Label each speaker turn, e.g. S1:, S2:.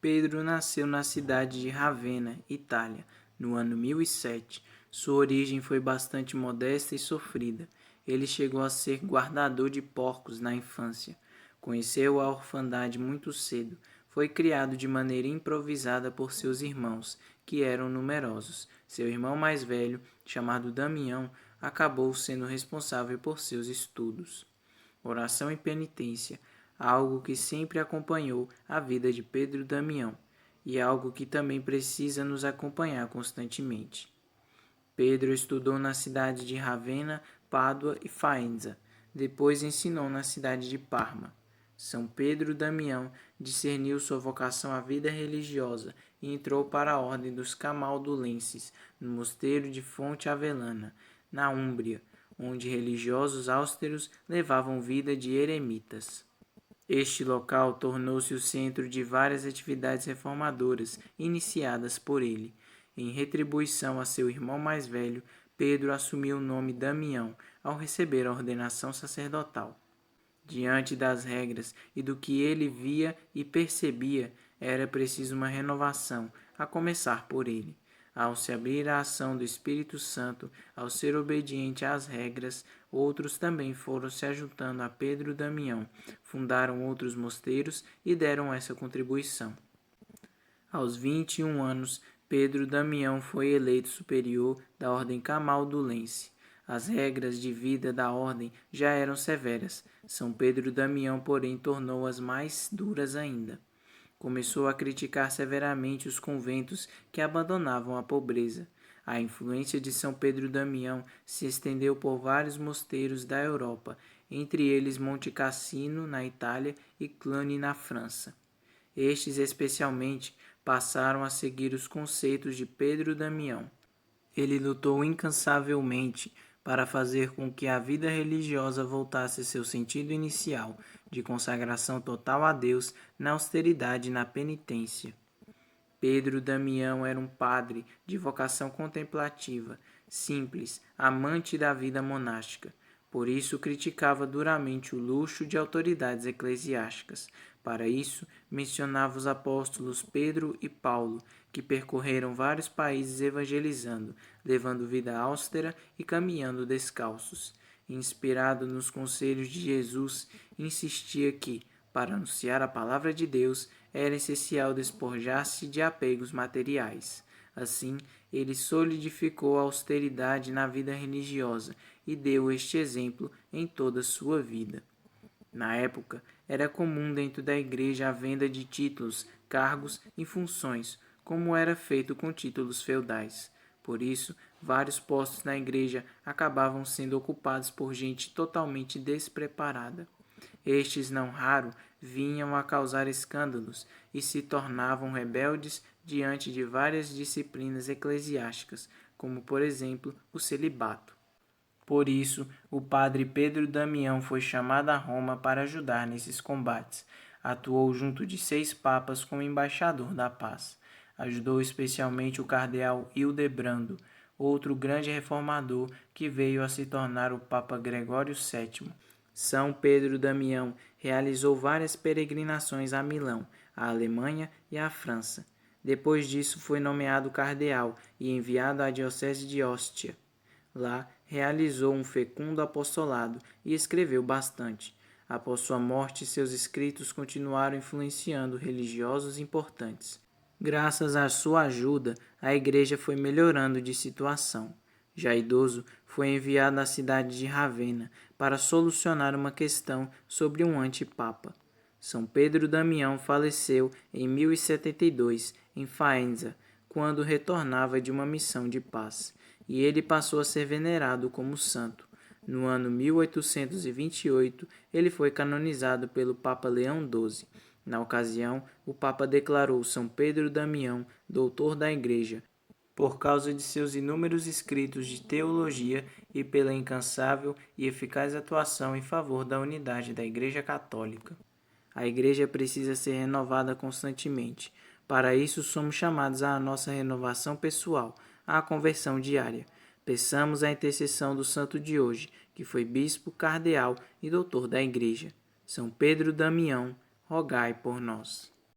S1: Pedro nasceu na cidade de Ravenna, Itália, no ano 1007. Sua origem foi bastante modesta e sofrida. Ele chegou a ser guardador de porcos na infância. Conheceu a orfandade muito cedo. Foi criado de maneira improvisada por seus irmãos, que eram numerosos. Seu irmão mais velho, chamado Damião, acabou sendo responsável por seus estudos. Oração e penitência, algo que sempre acompanhou a vida de Pedro Damião e algo que também precisa nos acompanhar constantemente. Pedro estudou na cidade de Ravenna, Pádua e Faenza. Depois ensinou na cidade de Parma. São Pedro Damião discerniu sua vocação à vida religiosa e entrou para a ordem dos Camaldulenses, no mosteiro de Fonte Avellana, na Úmbria, onde religiosos austeros levavam vida de eremitas. Este local tornou-se o centro de várias atividades reformadoras iniciadas por ele. Em retribuição a seu irmão mais velho, Pedro assumiu o nome Damião ao receber a ordenação sacerdotal. Diante das regras e do que ele via e percebia, era preciso uma renovação, a começar por ele. Ao se abrir à ação do Espírito Santo, ao ser obediente às regras, outros também foram se ajuntando a Pedro Damião, fundaram outros mosteiros e deram essa contribuição. Aos 21 anos, Pedro Damião foi eleito superior da Ordem Camaldulense. As regras de vida da ordem já eram severas. São Pedro Damião, porém, tornou-as mais duras ainda. Começou a criticar severamente os conventos que abandonavam a pobreza. A influência de São Pedro Damião se estendeu por vários mosteiros da Europa, entre eles Monte Cassino, na Itália, e Cluny, na França. Estes, especialmente, passaram a seguir os conceitos de Pedro Damião. Ele lutou incansavelmente para fazer com que a vida religiosa voltasse a seu sentido inicial, de consagração total a Deus, na austeridade e na penitência. Pedro Damião era um padre de vocação contemplativa, simples, amante da vida monástica. Por isso criticava duramente o luxo de autoridades eclesiásticas. Para isso, mencionava os apóstolos Pedro e Paulo, que percorreram vários países evangelizando, levando vida austera e caminhando descalços. Inspirado nos conselhos de Jesus, insistia que, para anunciar a palavra de Deus, era essencial despojar-se de apegos materiais. Assim, ele solidificou a austeridade na vida religiosa e deu este exemplo em toda a sua vida. Na época, era comum dentro da igreja a venda de títulos, cargos e funções, como era feito com títulos feudais. Por isso, vários postos na igreja acabavam sendo ocupados por gente totalmente despreparada. Estes, não raro, vinham a causar escândalos e se tornavam rebeldes diante de várias disciplinas eclesiásticas, como, por exemplo, o celibato. Por isso, o padre Pedro Damião foi chamado a Roma para ajudar nesses combates. Atuou junto de 6 papas como embaixador da paz. Ajudou especialmente o cardeal Hildebrando, outro grande reformador que veio a se tornar o Papa Gregório VII. São Pedro Damião realizou várias peregrinações a Milão, à Alemanha e à França. Depois disso foi nomeado cardeal e enviado à diocese de Ostia. Lá, realizou um fecundo apostolado e escreveu bastante. Após sua morte, seus escritos continuaram influenciando religiosos importantes. Graças à sua ajuda, a igreja foi melhorando de situação. Já idoso, foi enviado à cidade de Ravenna para solucionar uma questão sobre um antipapa. São Pedro Damião faleceu em 1072, em Faenza, quando retornava de uma missão de paz, e ele passou a ser venerado como santo. No ano 1828, ele foi canonizado pelo Papa Leão XII. Na ocasião, o Papa declarou São Pedro Damião doutor da Igreja, por causa de seus inúmeros escritos de teologia e pela incansável e eficaz atuação em favor da unidade da Igreja Católica. A Igreja precisa ser renovada constantemente. Para isso, somos chamados à nossa renovação pessoal, à conversão diária. Peçamos a intercessão do santo de hoje, que foi bispo, cardeal e doutor da Igreja. São Pedro Damião, rogai por nós.